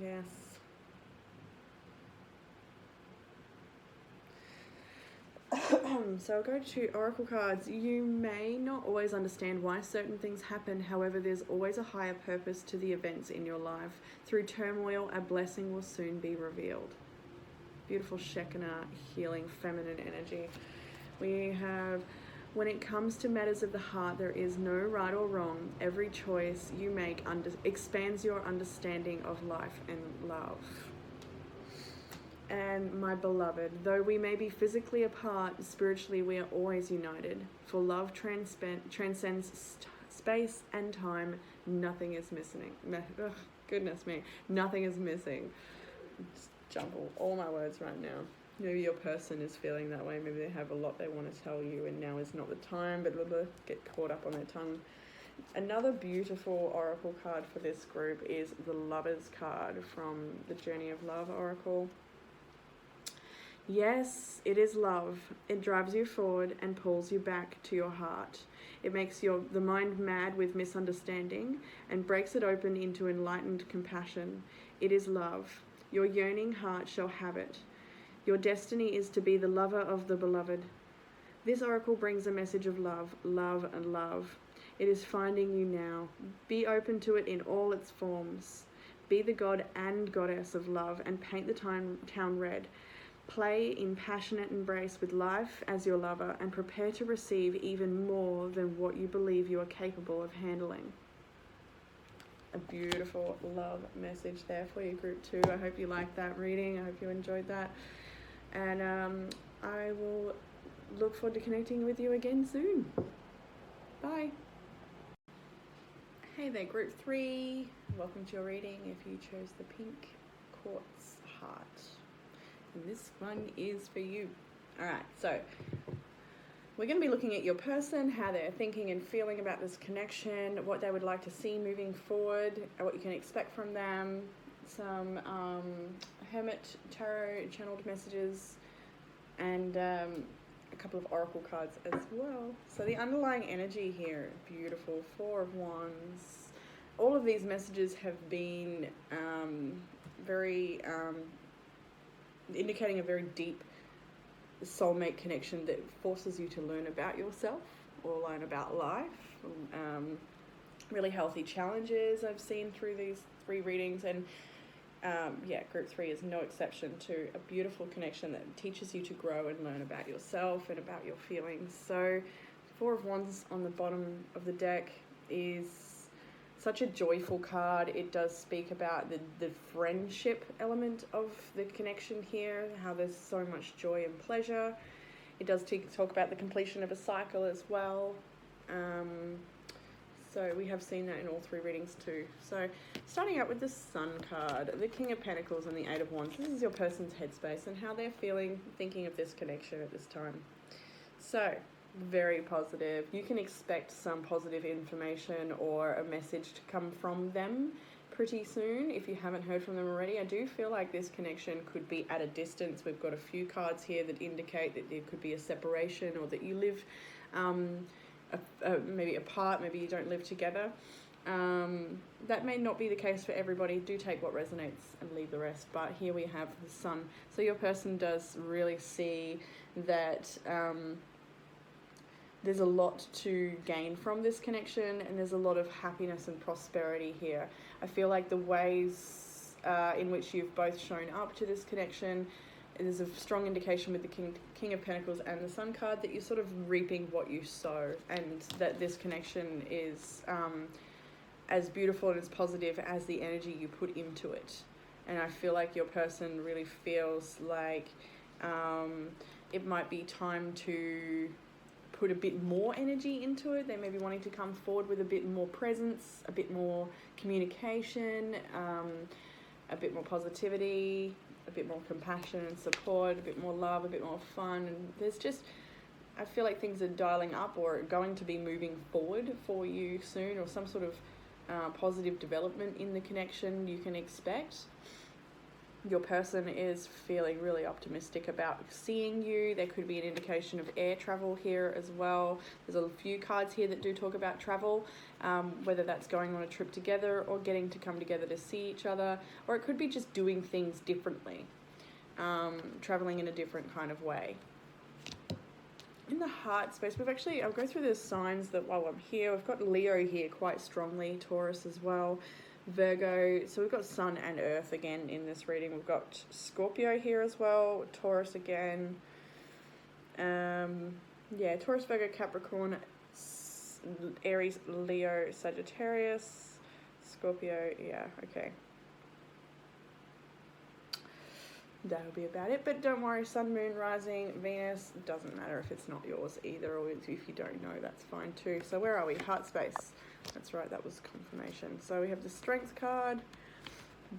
yes. So I'll go to Oracle cards. You may not always understand why certain things happen. However, there's always a higher purpose to the events in your life. Through turmoil, a blessing will soon be revealed. Beautiful Shekinah, healing, feminine energy. We have, when it comes to matters of the heart, there is no right or wrong. Every choice you make expands your understanding of life and love. And my beloved, though we may be physically apart, spiritually we are always united. For love transcends space and time. Nothing is missing. Goodness me, nothing is missing. Just jumble all my words right now. Maybe your person is feeling that way. Maybe they have a lot they want to tell you and now is not the time, but get caught up on their tongue. Another beautiful oracle card for this group is the Lovers card from the Journey of Love Oracle. Yes, it is love. It drives you forward and pulls you back to your heart. It makes the mind mad with misunderstanding and breaks it open into enlightened compassion. It is love. Your yearning heart shall have it. Your destiny is to be the lover of the beloved. This oracle brings a message of love, love and love. It is finding you now. Be open to it in all its forms. Be the god and goddess of love and paint the town red. Play in passionate embrace with life as your lover and prepare to receive even more than what you believe you are capable of handling. A beautiful love message there for you, group 2. I hope you liked that reading. I hope you enjoyed that. And I will look forward to connecting with you again soon. Bye. Hey there, group 3. Welcome to your reading if you chose the pink quartz heart. And this one is for you. Alright, so we're going to be looking at your person, how they're thinking and feeling about this connection, what they would like to see moving forward, what you can expect from them, some Hermit Tarot channeled messages, and a couple of oracle cards as well. So the underlying energy here, beautiful, 4 of Wands. All of these messages have been very indicating a very deep soulmate connection that forces you to learn about yourself or learn about life. Really healthy challenges I've seen through these 3 readings, and group 3 is no exception to a beautiful connection that teaches you to grow and learn about yourself and about your feelings. So 4 of Wands on the bottom of the deck is such a joyful card. It does speak about the friendship element of the connection here, how there's so much joy and pleasure. It does talk about the completion of a cycle as well. So we have seen that in all 3 readings too. So starting out with the Sun card, the King of Pentacles and the 8 of Wands. This is your person's headspace and how they're feeling, thinking of this connection at this time. So very positive. You can expect some positive information or a message to come from them pretty soon if you haven't heard from them already. I do feel like this connection could be at a distance. We've got a few cards here that indicate that there could be a separation, or that you live maybe apart, maybe you don't live together. That may not be the case for everybody. Do take what resonates and leave the rest. But here we have the Sun. So your person does really see that there's a lot to gain from this connection, and there's a lot of happiness and prosperity here. I feel like the ways in which you've both shown up to this connection, there's a strong indication with the King of Pentacles and the Sun card that you're sort of reaping what you sow, and that this connection is as beautiful and as positive as the energy you put into it. And I feel like your person really feels like it might be time to put a bit more energy into it. They may be wanting to come forward with a bit more presence, a bit more communication, a bit more positivity, a bit more compassion and support, a bit more love, a bit more fun. And there's just, I feel like things are dialing up or going to be moving forward for you soon, or some sort of positive development in the connection you can expect. Your person is feeling really optimistic about seeing you. There could be an indication of air travel here as well. There's a few cards here that do talk about travel, whether that's going on a trip together or getting to come together to see each other, or it could be just doing things differently, traveling in a different kind of way. In the heart space, I'll go through the signs that while I'm here. We've got Leo here quite strongly, Taurus as well, Virgo. So we've got Sun and Earth again in this reading. We've got Scorpio here as well, Taurus again. Taurus, Virgo, Capricorn, Aries, Leo, Sagittarius, Scorpio. Yeah, okay. That'll be about it. But don't worry, Sun, Moon, Rising, Venus, doesn't matter if it's not yours either, or if you don't know, that's fine too. So where are we? Heart space. That's right, that was confirmation. So we have the Strength card,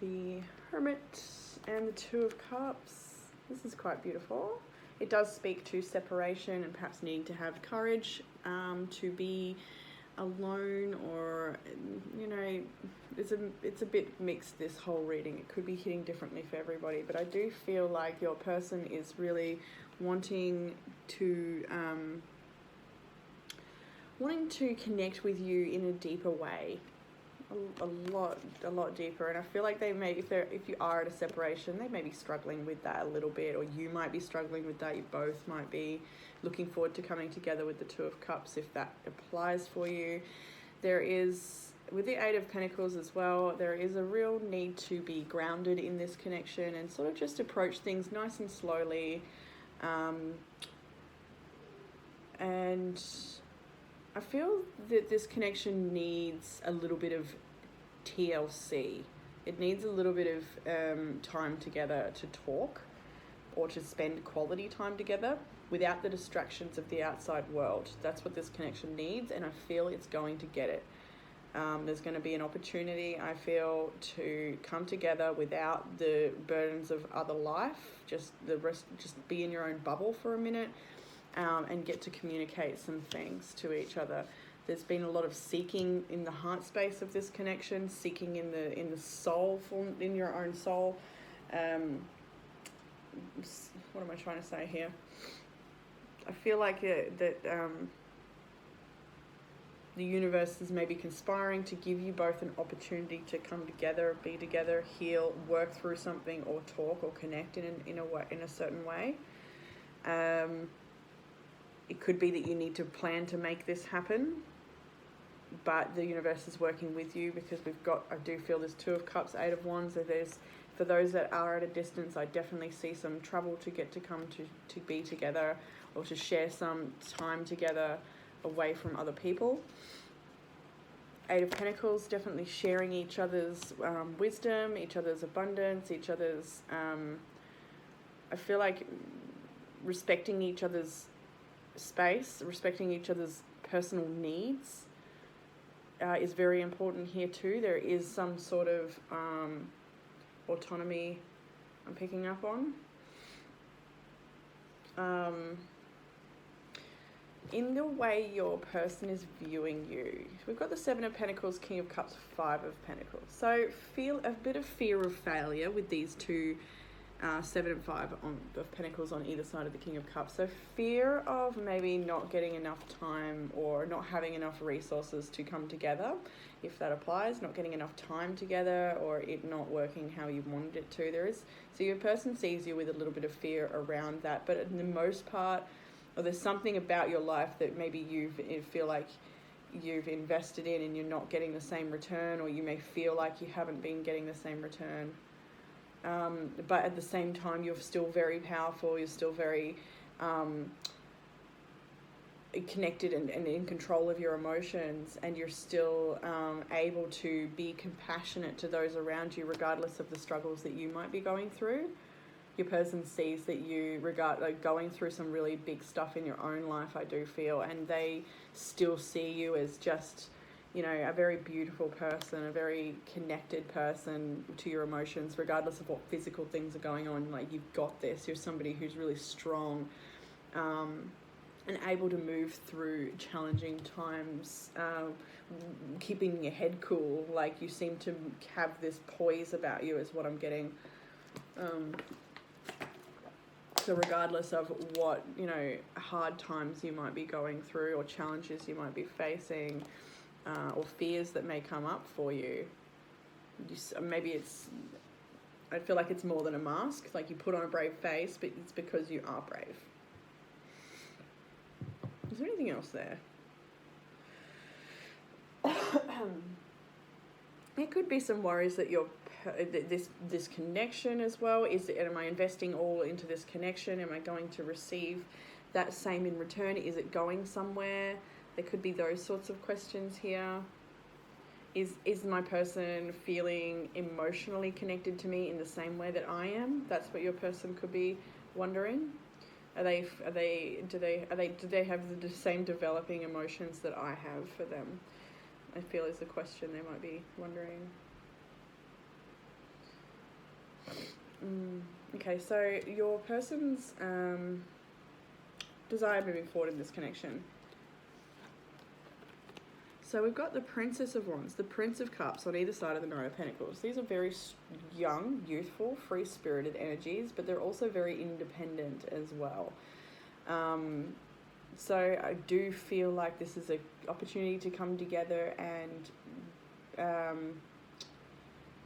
the Hermit, and the 2 of Cups. This is quite beautiful. It does speak to separation and perhaps needing to have courage to be alone, or, you know, it's a bit mixed, this whole reading. It could be hitting differently for everybody, but I do feel like your person is really wanting to connect with you in a deeper way, a lot deeper. And I feel like they may, if you are at a separation, they may be struggling with that a little bit, or you might be struggling with that. You both might be looking forward to coming together with the 2 of Cups, if that applies for you. There is, with the 8 of Pentacles as well, there is a real need to be grounded in this connection and sort of just approach things nice and slowly. And I feel that this connection needs a little bit of TLC. It needs a little bit of time together to talk. or to spend quality time together without the distractions of the outside world. That's what this connection needs, and I feel it's going to get it. There's going to be an opportunity, I feel, to come together without the burdens of other life. Just be in your own bubble for a minute, and get to communicate some things to each other. There's been a lot of seeking in the heart space of this connection, seeking in the soul, in your own soul. What am I trying to say here? I feel like that the universe is maybe conspiring to give you both an opportunity to come together, be together, heal, work through something, or talk or connect in a certain way. It could be that you need to plan to make this happen, but the universe is working with you, because I do feel there's Two of Cups, Eight of Wands. So for those that are at a distance, I definitely see some trouble to get to come to be together, or to share some time together away from other people. Eight of Pentacles, definitely sharing each other's wisdom, each other's abundance, each other's, I feel like respecting each other's space, respecting each other's personal needs is very important here too. There is some sort of autonomy I'm picking up on. In the way your person is viewing you. We've got the Seven of Pentacles, King of Cups, Five of Pentacles. So feel a bit of fear of failure with these two, Seven and Five of Pentacles on either side of the King of Cups. So fear of maybe not getting enough time, or not having enough resources to come together, if that applies, not getting enough time together, or it not working how you wanted it to. So your person sees you with a little bit of fear around that, but in the most part, or there's something about your life that maybe you feel like you've invested in and you're not getting the same return, or you may feel like you haven't been getting the same return. But at the same time, you're still very powerful, you're still very connected and in control of your emotions, and you're still able to be compassionate to those around you, regardless of the struggles that you might be going through. Your person sees that you going through some really big stuff in your own life, I do feel, and they still see you as just, a very beautiful person, a very connected person to your emotions, regardless of what physical things are going on. Like, you've got this. You're somebody who's really strong, and able to move through challenging times, keeping your head cool. Like, you seem to have this poise about you, is what I'm getting. So regardless of what, hard times you might be going through, or challenges you might be facing, or fears that may come up for you, I feel like it's more than a mask. Like, you put on a brave face, but it's because you are brave. Is there anything else there? There could be some worries that this connection as well. Am I investing all into this connection? Am I going to receive that same in return? Is it going somewhere? There could be those sorts of questions here. Is my person feeling emotionally connected to me in the same way that I am? That's what your person could be wondering. Do they have the same developing emotions that I have for them? I feel is the question they might be wondering. Okay, so your person's desire moving forward in this connection. So we've got the Princess of Wands, the Prince of Cups on either side of the Nine of Pentacles. These are very young, youthful, free-spirited energies, but they're also very independent as well. So I do feel like this is an opportunity to come together and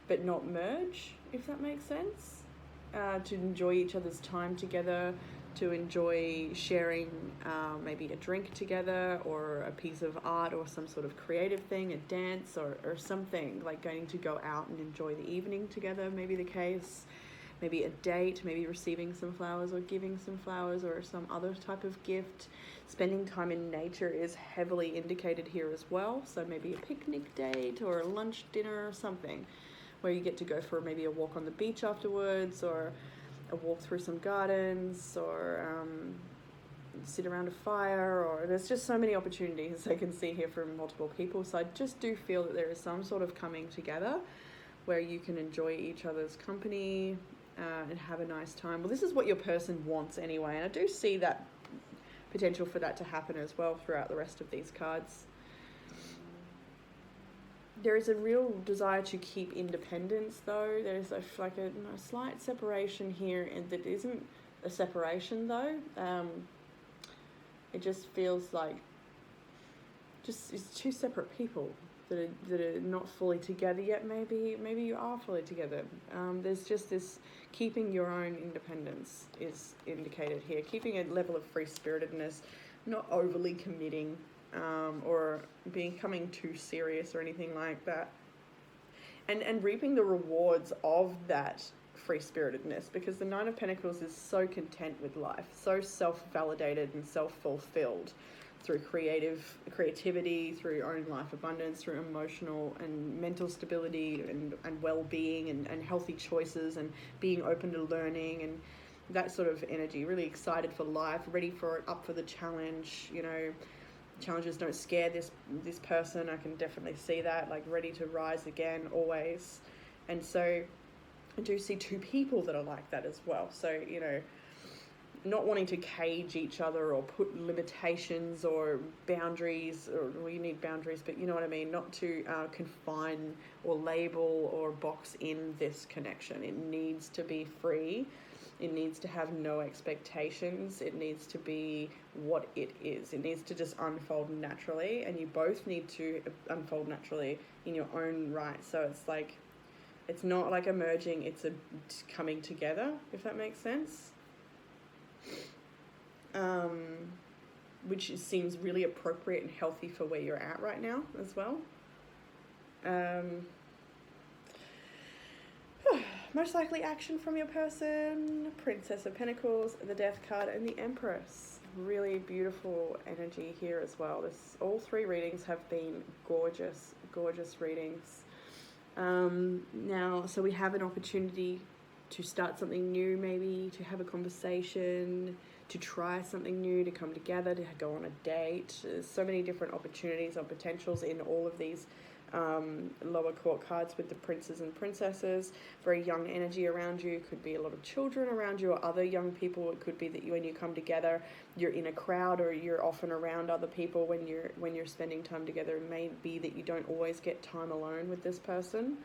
but not merge, if that makes sense. To enjoy each other's time together, to enjoy sharing maybe a drink together, or a piece of art, or some sort of creative thing, a dance, or something, like going to go out and enjoy the evening together, maybe the case. Maybe a date, maybe receiving some flowers, or giving some flowers, or some other type of gift. Spending time in nature is heavily indicated here as well. So maybe a picnic date, or a lunch, dinner, or something, where you get to go for maybe a walk on the beach afterwards, or a walk through some gardens, or sit around a fire, or there's just so many opportunities I can see here from multiple people. So I just do feel that there is some sort of coming together where you can enjoy each other's company and have a nice time. Well, this is what your person wants anyway, and I do see that potential for that to happen as well throughout the rest of these cards. There is a real desire to keep independence, though. There's a slight separation here, and that isn't a separation, though. It just feels like it's two separate people that are not fully together yet. Maybe you are fully together. There's just this keeping your own independence is indicated here. Keeping a level of free-spiritedness, not overly committing or becoming too serious or anything like that. And reaping the rewards of that free-spiritedness, because the Nine of Pentacles is so content with life, so self-validated and self-fulfilled through creativity, through own life abundance, through emotional and mental stability and well-being and healthy choices and being open to learning and that sort of energy. Really excited for life, ready for it, up for the challenge. You know, challenges don't scare this person. I can definitely see that, like ready to rise again always. And so I do see two people that are like that as well. So, you know, not wanting to cage each other or put limitations or boundaries, or well, you need boundaries, but you know what I mean, not to confine or label or box in this connection. It needs to be free. It needs to have no expectations. It needs to be what it is. It needs to just unfold naturally, and you both need to unfold naturally in your own right. So it's like, it's not like a merging, it's a coming together, if that makes sense. Which seems really appropriate and healthy for where you're at right now as well. Most likely action from your person, Princess of Pentacles, the Death card, and the Empress. Really beautiful energy here as well. All three readings have been gorgeous, gorgeous readings. Now, so we have an opportunity to start something new, maybe to have a conversation, to try something new, to come together, to go on a date. There's so many different opportunities or potentials in all of these lower court cards with the princes and princesses. Very young energy around you. Could be a lot of children around you or other young people. It could be that when you come together, you're in a crowd or you're often around other people when you're spending time together. It may be that you don't always get time alone with this person.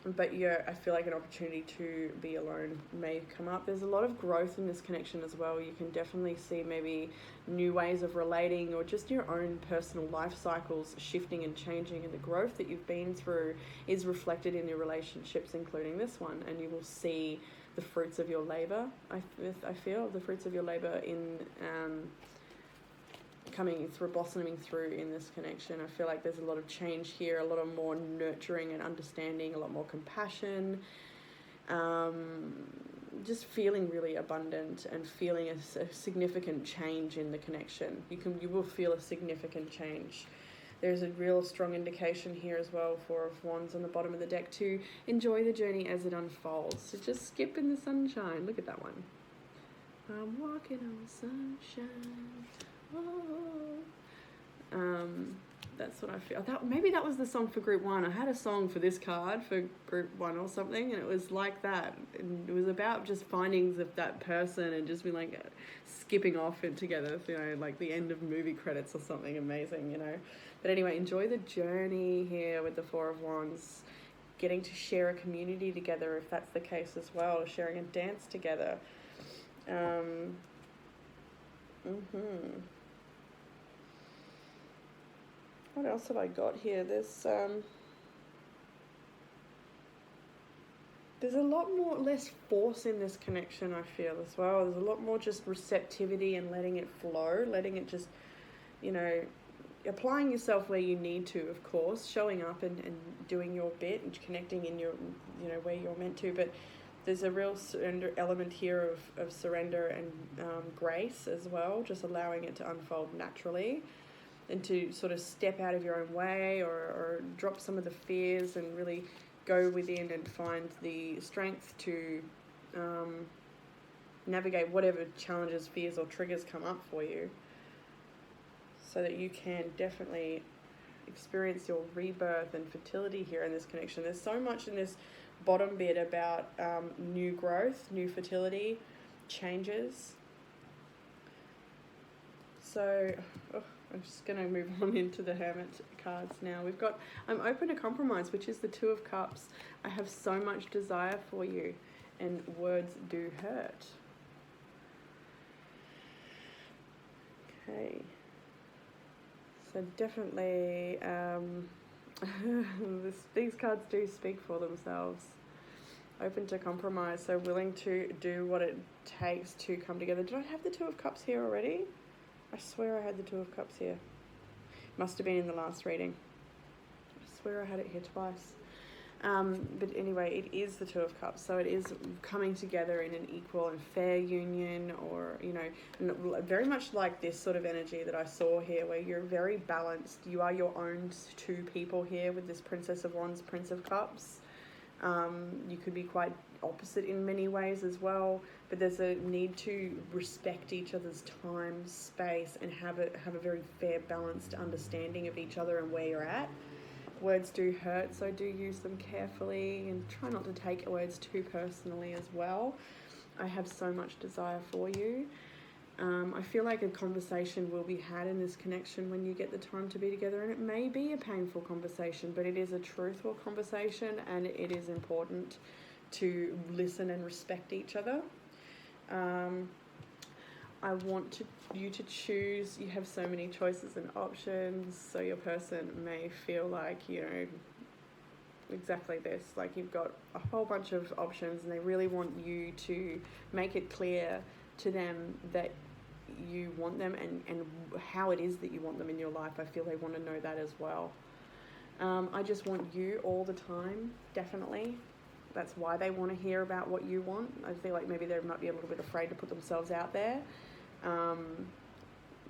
But yeah, I feel like an opportunity to be alone may come up. There's a lot of growth in this connection as well. You can definitely see maybe new ways of relating or just your own personal life cycles shifting and changing, and the growth that you've been through is reflected in your relationships, including this one, and you will see the fruits of your labor. I feel the fruits of your labor in coming through, blossoming through in this connection. I feel like there's a lot of change here, a lot of more nurturing and understanding, a lot more compassion, just feeling really abundant and feeling a significant change in the connection. You will feel a significant change. There's a real strong indication here as well, Four of Wands on the bottom of the deck, to enjoy the journey as it unfolds. So just skip in the sunshine. Look at that one. I'm walking on the sunshine. That's what I feel. Maybe that was the song for group one. I had a song for this card for group one or something, and it was like that. And it was about just findings of that person and just being like skipping off it together, you know, like the end of movie credits or something amazing, you know. But anyway, enjoy the journey here with the Four of Wands. Getting to share a community together, if that's the case as well, sharing a dance together. What else have I got here? There's a lot less force in this connection, I feel, as well. There's a lot more just receptivity and letting it flow, letting it just, you know, applying yourself where you need to, of course, showing up and doing your bit and connecting in your, you know, where you're meant to. But there's a real surrender element here of surrender and grace as well, just allowing it to unfold naturally and to sort of step out of your own way or drop some of the fears and really go within and find the strength to navigate whatever challenges, fears, or triggers come up for you, so that you can definitely experience your rebirth and fertility here in this connection. There's so much in this bottom bit about new growth, new fertility, changes. So I'm just going to move on into the Hermit cards now. We've got, I'm open to compromise, which is the Two of Cups. I have so much desire for you, and words do hurt. Okay. So definitely, these cards do speak for themselves. Open to compromise, so willing to do what it takes to come together. Did I have the Two of Cups here already? I swear I had the Two of Cups here. Must have been in the last reading. I swear I had it here twice. But anyway, it is the Two of Cups, so it is coming together in an equal and fair union, or, you know, very much like this sort of energy that I saw here, where you're very balanced. You are your own two people here with this Princess of Wands, Prince of Cups. You could be quite opposite in many ways as well, but there's a need to respect each other's time, space, and have a very fair, balanced understanding of each other and where you're at. Words do hurt, so do use them carefully, and try not to take words too personally as well. I have so much desire for you. I feel like a conversation will be had in this connection when you get the time to be together, and it may be a painful conversation, but it is a truthful conversation, and it is important to listen and respect each other. I want you to choose. You have so many choices and options, so your person may feel like, you know, exactly this, like you've got a whole bunch of options, and they really want you to make it clear to them that you want them, and how it is that you want them in your life. I feel they want to know that as well. I just want you all the time, definitely. That's why they want to hear about what you want. I feel like maybe they might be a little bit afraid to put themselves out there.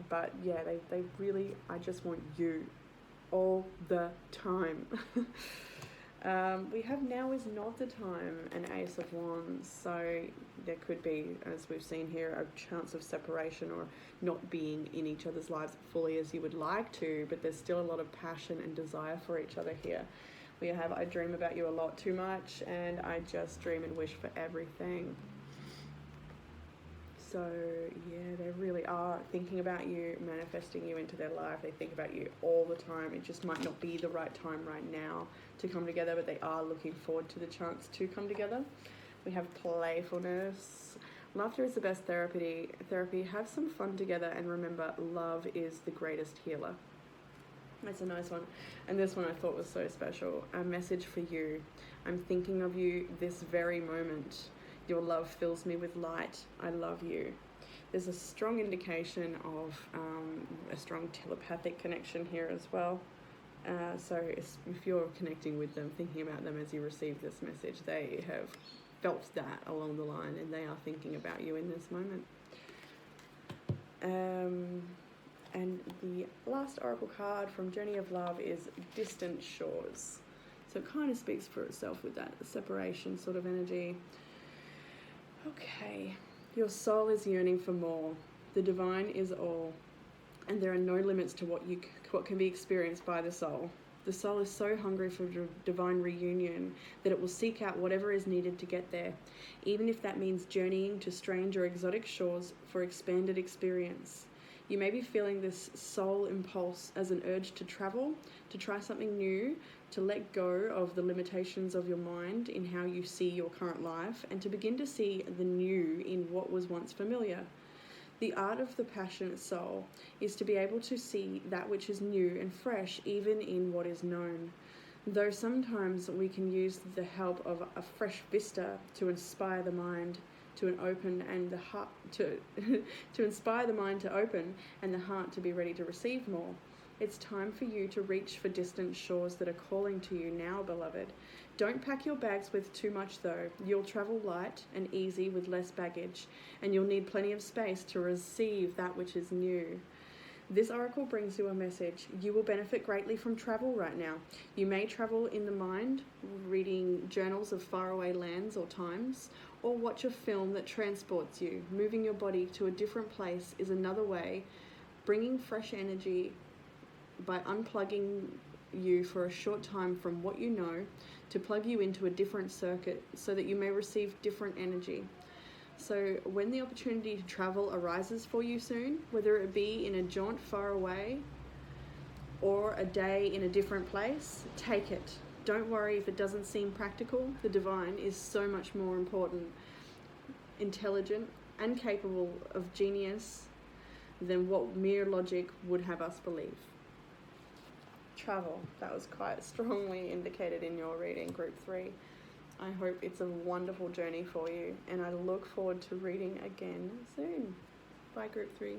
But yeah, they really, I just want you all the time. We have now is not the time, an Ace of Wands, so there could be, as we've seen here, a chance of separation or not being in each other's lives fully as you would like to, but there's still a lot of passion and desire for each other here. We have, I dream about you a lot too much, and I just dream and wish for everything. So yeah, they really are thinking about you, manifesting you into their life. They think about you all the time. It just might not be the right time right now to come together, but they are looking forward to the chance to come together. We have playfulness. Laughter is the best therapy. Have some fun together, and remember, love is the greatest healer. That's a nice one. And this one I thought was so special. A message for you. I'm thinking of you this very moment. Your love fills me with light. I love you. There's a strong indication of a strong telepathic connection here as well. So if you're connecting with them, thinking about them as you receive this message, they have felt that along the line, and they are thinking about you in this moment. And the last oracle card from Journey of Love is Distant Shores. So it kind of speaks for itself with that separation sort of energy. Okay, your soul is yearning for more. The divine is all, and there are no limits to what can be experienced by the soul. The soul is so hungry for divine reunion that it will seek out whatever is needed to get there, even if that means journeying to strange or exotic shores for expanded experience. You may be feeling this soul impulse as an urge to travel, to try something new, to let go of the limitations of your mind in how you see your current life, and to begin to see the new in what was once familiar. The art of the passionate soul is to be able to see that which is new and fresh even in what is known. Though sometimes we can use the help of a fresh vista to inspire the mind to open and the heart to inspire the mind to open and the heart to be ready to receive more. It's time for you to reach for distant shores that are calling to you now, beloved. Don't pack your bags with too much though. You'll travel light and easy with less baggage, and you'll need plenty of space to receive that which is new. This oracle brings you a message. You will benefit greatly from travel right now. You may travel in the mind, reading journals of faraway lands or times, or watch a film that transports you. Moving your body to a different place is another way, bringing fresh energy by unplugging you for a short time from what you know to plug you into a different circuit so that you may receive different energy. So when the opportunity to travel arises for you soon, whether it be in a jaunt far away or a day in a different place, take it. Don't worry if it doesn't seem practical. The divine is so much more important, intelligent, and capable of genius than what mere logic would have us believe. Travel, that was quite strongly indicated in your reading, Group 3. I hope it's a wonderful journey for you, and I look forward to reading again soon. Bye, Group 3.